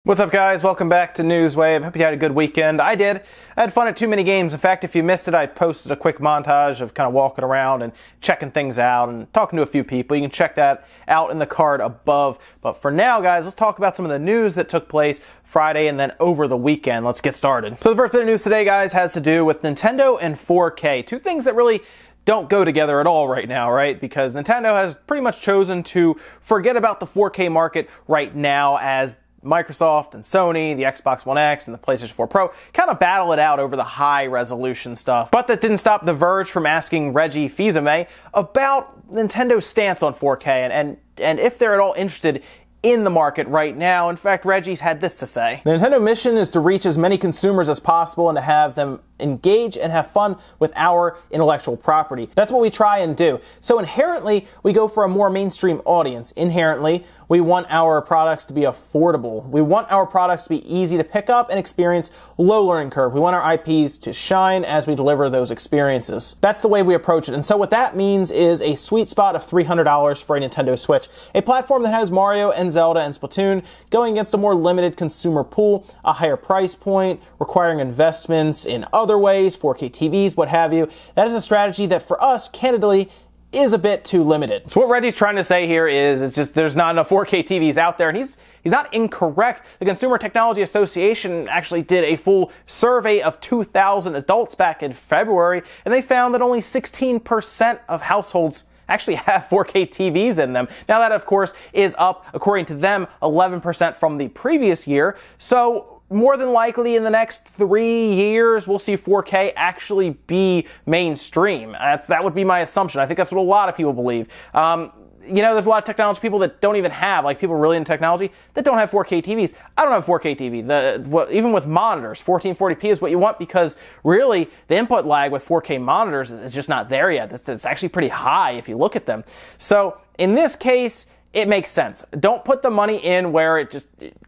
What's up, guys? Welcome back to Newswave. Hope you had a good weekend. I did. I had fun at Too Many Games. In fact, if you missed it, I posted a quick montage of kind of walking around and checking things out and talking to a few people. You can check that out in the card above. But for now, guys, let's talk about some of the news that took place Friday and then over the weekend. Let's get started. So the first bit of news today, guys, has to do with Nintendo and 4K. Two things that really don't go together at all right now, right? Because Nintendo has pretty much chosen to forget about the 4K market right now as Microsoft and Sony, the Xbox One X and the PlayStation 4 Pro kind of battle it out over the high resolution stuff. But that didn't stop The Verge from asking Reggie Fils-Aime about Nintendo's stance on 4K and if they're at all interested in the market right now. In fact, Reggie's had this to say. The Nintendo mission is to reach as many consumers as possible and to have them engage and have fun with our intellectual property. That's what we try and do. So inherently, we go for a more mainstream audience. Inherently, we want our products to be affordable. We want our products to be easy to pick up and experience, low learning curve. We want our IPs to shine as we deliver those experiences. That's the way we approach it. And so what that means is a sweet spot of $300 for a Nintendo Switch, a platform that has Mario and Zelda and Splatoon going against a more limited consumer pool, a higher price point, requiring investments in other ways, 4K TVs, what have you. That is a strategy that for us, candidly, is a bit too limited. So what Reggie's trying to say here is it's just there's not enough 4K TVs out there, and he's not incorrect. The Consumer Technology Association actually did a full survey of 2,000 adults back in February, and they found that only 16% of households actually have 4K TVs in them. Now that, of course, is up, according to them, 11% from the previous year. So more than likely in the next 3 years, we'll see 4K actually be mainstream. That would be my assumption. I think that's what a lot of people believe. You know, there's a lot of technology people that don't even have, like people really into technology, that don't have 4K TVs. I don't have 4K TV. Even with monitors, 1440p is what you want because really the input lag with 4K monitors is just not there yet. It's actually pretty high if you look at them. So in this case, it makes sense. Don't put the money in where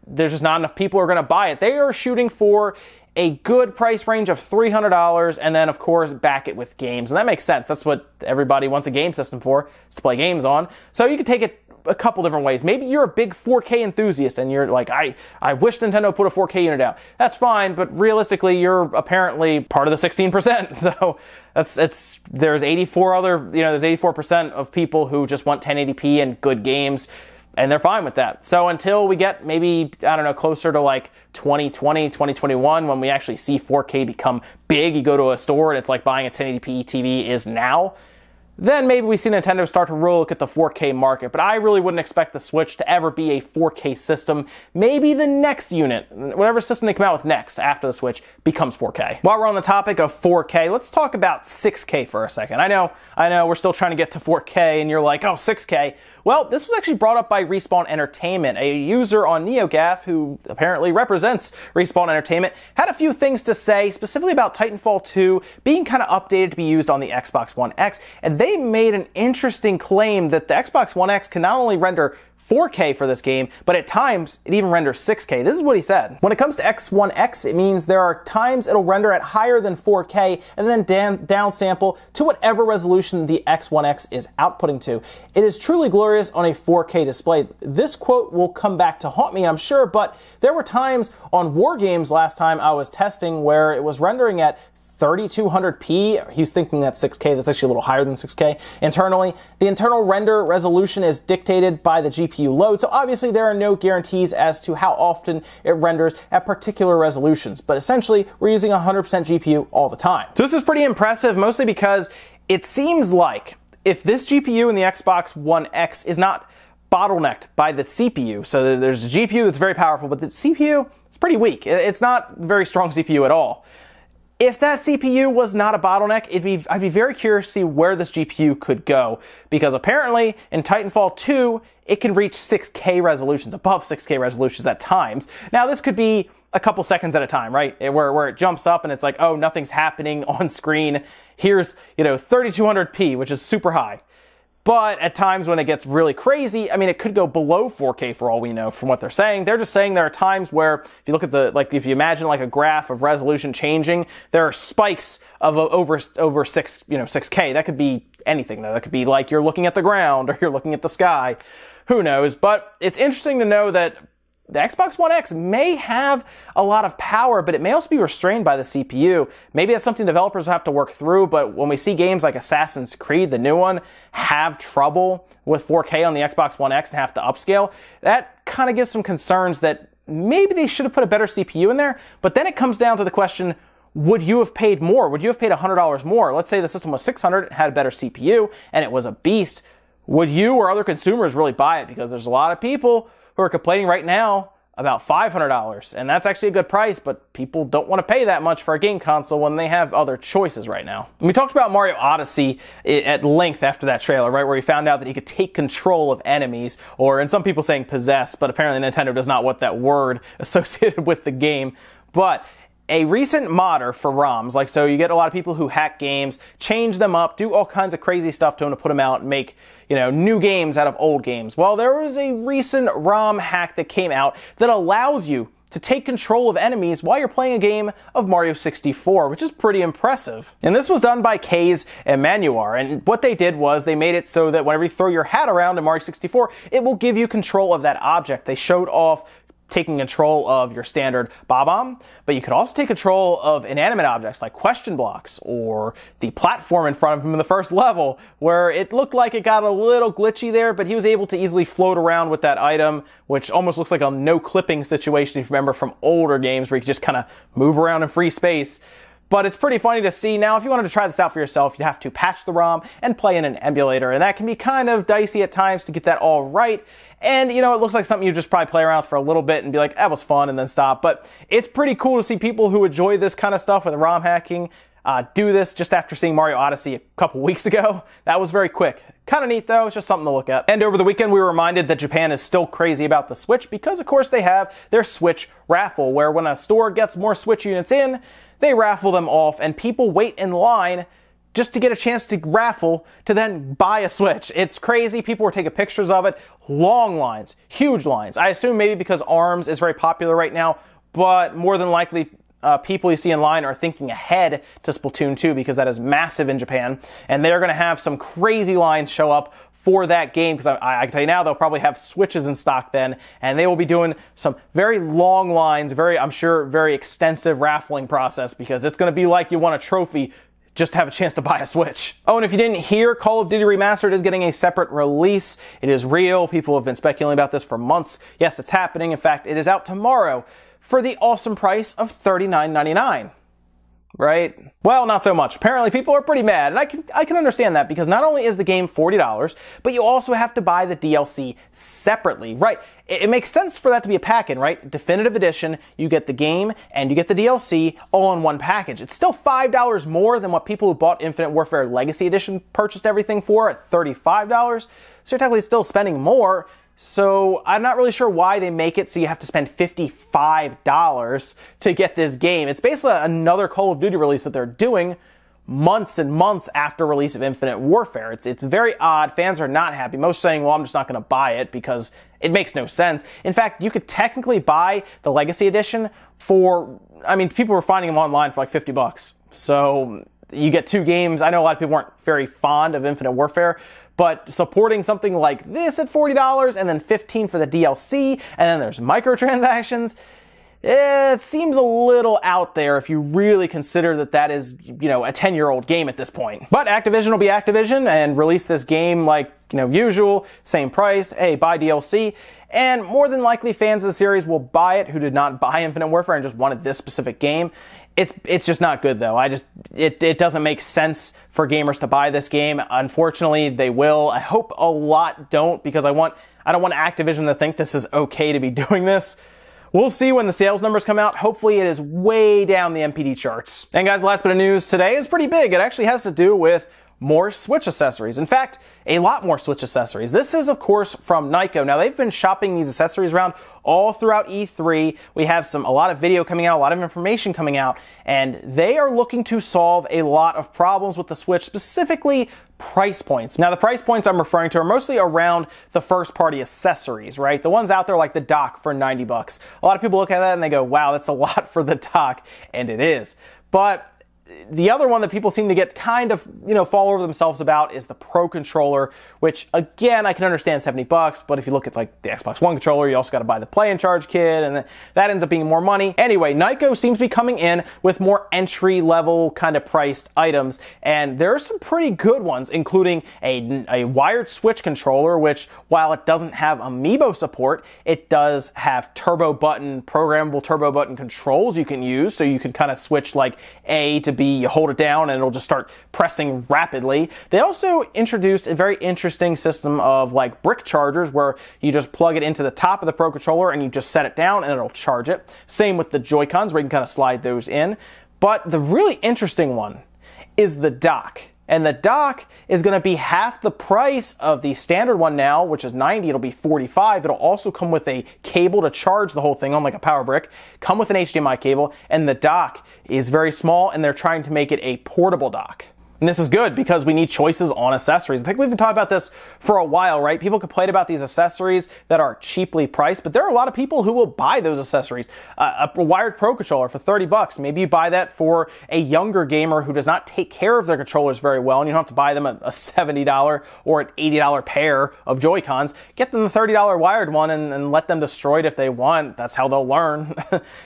there's just not enough people who are going to buy it. They are shooting for a good price range of $300 and then, of course, back it with games. And that makes sense. That's what everybody wants a game system for, is to play games on. So you can take it a couple different ways. Maybe you're a big 4K enthusiast and you're like, I wish Nintendo put a 4K unit out. That's fine, but realistically, you're apparently part of the 16%. So there's 84% of people who just want 1080p and good games, and they're fine with that. So until we get maybe, I don't know, closer to like 2020, 2021, when we actually see 4K become big, you go to a store and it's like buying a 1080p TV is now, then maybe we see Nintendo start to really look at the 4K market. But I really wouldn't expect the Switch to ever be a 4K system. Maybe the next unit, whatever system they come out with next after the Switch, becomes 4K. While we're on the topic of 4K, let's talk about 6K for a second. I know, we're still trying to get to 4K, and you're like, oh, 6K. Well, this was actually brought up by Respawn Entertainment. A user on NeoGAF, who apparently represents Respawn Entertainment, had a few things to say, specifically about Titanfall 2 being kind of updated to be used on the Xbox One X, and they made an interesting claim that the Xbox One X can not only render 4K for this game, but at times it even renders 6K. This is what he said. When it comes to X1X, it means there are times it'll render at higher than 4K and then downsample to whatever resolution the X1X is outputting to. It is truly glorious on a 4K display. This quote will come back to haunt me, I'm sure, but there were times on War Games last time I was testing where it was rendering at 3200p. He's thinking that's 6K. That's actually a little higher than 6K. Internally, the internal render resolution is dictated by the GPU load, so obviously there are no guarantees as to how often it renders at particular resolutions, but essentially we're using 100% GPU all the time. So this is pretty impressive, mostly because it seems like if this GPU in the Xbox One X is not bottlenecked by the CPU, so there's a GPU that's very powerful, but the CPU is pretty weak. It's not a very strong CPU at all. If that CPU was not a bottleneck, I'd be very curious to see where this GPU could go, because apparently in Titanfall 2, it can reach 6K resolutions, above 6K resolutions at times. Now this could be a couple seconds at a time, right? Where it jumps up and it's like, oh, nothing's happening on screen. Here's, 3200p, which is super high. But at times when it gets really crazy, I mean, it could go below 4K for all we know from what they're saying. They're just saying there are times where, if you look at if you imagine like a graph of resolution changing, there are spikes of over 6K. That could be anything though. That could be like you're looking at the ground or you're looking at the sky. Who knows? But it's interesting to know that the Xbox One X may have a lot of power, but it may also be restrained by the CPU. Maybe that's something developers will have to work through, but when we see games like Assassin's Creed, the new one, have trouble with 4K on the Xbox One X and have to upscale, that kind of gives some concerns that maybe they should have put a better CPU in there. But then it comes down to the question, would you have paid more? Would you have paid $100 more? Let's say the system was $600, it had a better CPU, and it was a beast. Would you or other consumers really buy it? Because there's a lot of people who are complaining right now about $500, and that's actually a good price, but people don't want to pay that much for a game console when they have other choices right now. And we talked about Mario Odyssey at length after that trailer, right, where he found out that he could take control of enemies, or in some people saying possess, but apparently Nintendo does not want that word associated with the game. But a recent modder for ROMs, like so you get a lot of people who hack games, change them up, do all kinds of crazy stuff to them to put them out and make, new games out of old games. Well, there was a recent ROM hack that came out that allows you to take control of enemies while you're playing a game of Mario 64, which is pretty impressive. And this was done by Kays and Manuar, and what they did was they made it so that whenever you throw your hat around in Mario 64, it will give you control of that object. They showed off taking control of your standard Bob-omb, but you could also take control of inanimate objects like question blocks or the platform in front of him in the first level, where it looked like it got a little glitchy there, but he was able to easily float around with that item, which almost looks like a no clipping situation if you remember from older games where you could just kind of move around in free space. But it's pretty funny to see. Now, if you wanted to try this out for yourself, you'd have to patch the ROM and play in an emulator, and that can be kind of dicey at times to get that all right. And, it looks like something you just probably play around for a little bit and be like, that was fun, and then stop. But it's pretty cool to see people who enjoy this kind of stuff with ROM hacking do this just after seeing Mario Odyssey a couple weeks ago. That was very quick. Kind of neat, though. It's just something to look at. And over the weekend, we were reminded that Japan is still crazy about the Switch because, of course, they have their Switch Raffle, where when a store gets more Switch units in, they raffle them off, and people wait in line just to get a chance to raffle to then buy a Switch. It's crazy. People were taking pictures of it. Long lines. Huge lines. I assume maybe because ARMS is very popular right now, but more than likely people you see in line are thinking ahead to Splatoon 2 because that is massive in Japan, and they're going to have some crazy lines show up for that game, because I can tell you now they'll probably have Switches in stock then, and they will be doing some very long lines, I'm sure very extensive raffling process, because it's going to be like you won a trophy just to have a chance to buy a Switch. Oh, and if you didn't hear, Call of Duty Remastered is getting a separate release. It is real. People have been speculating about this for months. Yes, it's happening. In fact, it is out tomorrow for the awesome price of $39.99. Right? Well, not so much. Apparently, people are pretty mad, and I can understand that, because not only is the game $40, but you also have to buy the DLC separately. Right? It makes sense for that to be a package, right? Definitive Edition, you get the game, and you get the DLC all in one package. It's still $5 more than what people who bought Infinite Warfare Legacy Edition purchased everything for at $35. So you're technically still spending more. So I'm not really sure why they make it so you have to spend $55 to get this game. It's basically another Call of Duty release that they're doing months and months after release of Infinite Warfare. It's very odd. Fans are not happy. Most saying, well, I'm just not going to buy it because it makes no sense. In fact, you could technically buy the Legacy Edition for, people were finding them online for like $50. So you get two games. I know a lot of people weren't very fond of Infinite Warfare, but supporting something like this at $40 and then $15 for the DLC, and then there's microtransactions, it seems a little out there if you really consider that that is, a 10-year-old game at this point. But Activision will be Activision and release this game like, usual, same price, hey, buy DLC. And more than likely fans of the series will buy it who did not buy Infinite Warfare and just wanted this specific game. It's just not good though. It doesn't make sense for gamers to buy this game. Unfortunately, they will. I hope a lot don't, because I don't want Activision to think this is okay to be doing this. We'll see when the sales numbers come out. Hopefully it is way down the MPD charts. And guys, the last bit of news today is pretty big. It actually has to do with more Switch accessories. In fact, a lot more Switch accessories. This is, of course, from Nyko. Now, they've been shopping these accessories around all throughout E3. We have a lot of video coming out, a lot of information coming out, and they are looking to solve a lot of problems with the Switch, specifically price points. Now, the price points I'm referring to are mostly around the first-party accessories, right? The ones out there like the dock for $90. A lot of people look at that and they go, wow, that's a lot for the dock, and it is. But the other one that people seem to get kind of, fall over themselves about is the Pro Controller, which again, I can understand $70, but if you look at like the Xbox One controller, you also got to buy the Play and Charge kit, and that ends up being more money. Anyway, Nyko seems to be coming in with more entry-level kind of priced items, and there are some pretty good ones, including a wired Switch controller, which while it doesn't have amiibo support, it does have programmable turbo button controls you can use, so you can kind of switch like A to B, you hold it down and it'll just start pressing rapidly. They also introduced a very interesting system of like brick chargers where you just plug it into the top of the Pro Controller and you just set it down and it'll charge it. Same with the Joy-Cons where you can kind of slide those in. But the really interesting one is the dock. And the dock is going to be half the price of the standard one now, which is $90. It'll be $45. It'll also come with a cable to charge the whole thing on like a power brick, come with an HDMI cable, and the dock is very small, and they're trying to make it a portable dock. And this is good because we need choices on accessories. I think we've been talking about this for a while, right? People complain about these accessories that are cheaply priced, but there are a lot of people who will buy those accessories. A wired Pro Controller for $30. Maybe you buy that for a younger gamer who does not take care of their controllers very well, and you don't have to buy them a $70 or an $80 pair of Joy-Cons. Get them the $30 wired one and let them destroy it if they want. That's how they'll learn.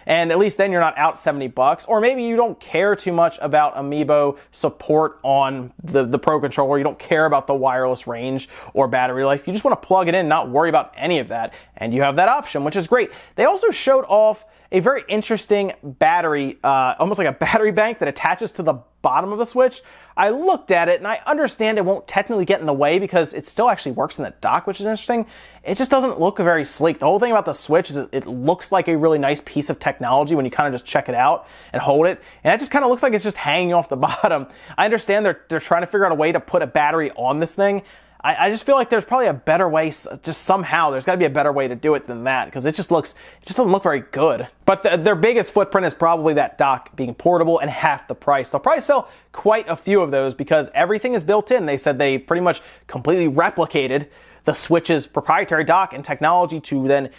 And at least then you're not out $70. Or maybe you don't care too much about amiibo support on the Pro Controller. You don't care about the wireless range or battery life. You just want to plug it in, not worry about any of that. And you have that option, which is great. They also showed off a very interesting battery, almost like a battery bank that attaches to the bottom of the Switch. I looked at it and I understand it won't technically get in the way because it still actually works in the dock, which is interesting. It just doesn't look very sleek. The whole thing about the Switch is it looks like a really nice piece of technology when you kind of just check it out and hold it. And it just kind of looks like it's just hanging off the bottom. I understand they're trying to figure out a way to put a battery on this thing. I just feel like there's probably a better way, just somehow, there's got to be a better way to do it than that, because it just doesn't look very good. But their biggest footprint is probably that dock being portable and half the price. They'll probably sell quite a few of those because everything is built in. They said they pretty much completely replicated the Switch's proprietary dock and technology to then,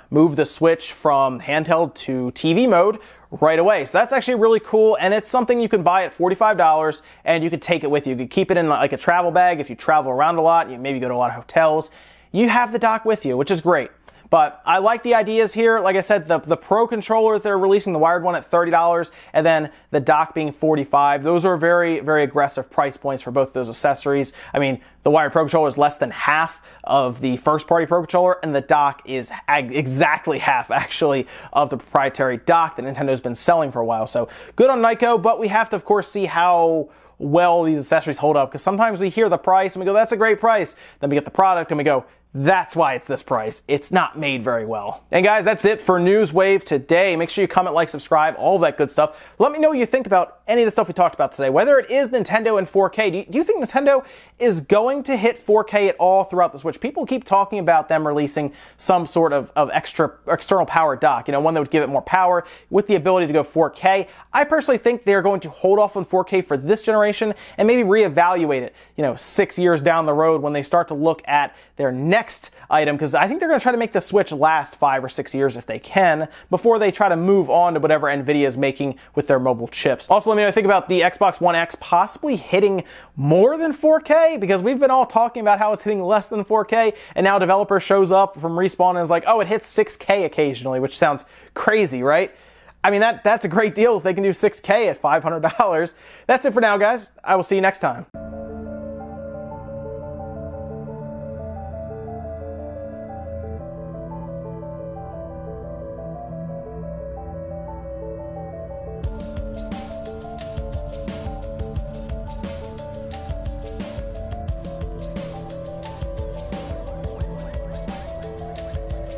move the Switch from handheld to TV mode right away. So that's actually really cool, and it's something you can buy at $45 and you could take it with you. You could keep it in like a travel bag if you travel around a lot, you maybe go to a lot of hotels. You have the dock with you, which is great. But I like the ideas here. Like I said, the Pro Controller, they're releasing the wired one at $30, and then the dock being $45. Those are very, very aggressive price points for both those accessories. I mean, the wired Pro Controller is less than half of the first-party Pro Controller, and the dock is exactly half, actually, of the proprietary dock that Nintendo's been selling for a while. So good on Nyko, but we have to, of course, see how well these accessories hold up, because sometimes we hear the price and we go, that's a great price. Then we get the product and we go, that's why it's this price. It's not made very well. And guys, that's it for News Wave today. Make sure you comment, like, subscribe, all that good stuff. Let me know what you think about any of the stuff we talked about today, whether it is Nintendo in 4K. Do you think Nintendo is going to hit 4K at all throughout the Switch? People keep talking about them releasing some sort of extra external power dock, one that would give it more power with the ability to go 4K. I personally think they're going to hold off on 4K for this generation and maybe reevaluate it, 6 years down the road when they start to look at their next item, because I think they're going to try to make the Switch last 5 or 6 years if they can, before they try to move on to whatever Nvidia is making with their mobile chips. Also, let me know what you think about the Xbox One X possibly hitting more than 4K, because we've been all talking about how it's hitting less than 4K, and now a developer shows up from Respawn and is like, oh, it hits 6K occasionally, which sounds crazy, right? I mean, that's a great deal if they can do 6K at $500. That's it for now, guys. I will see you next time.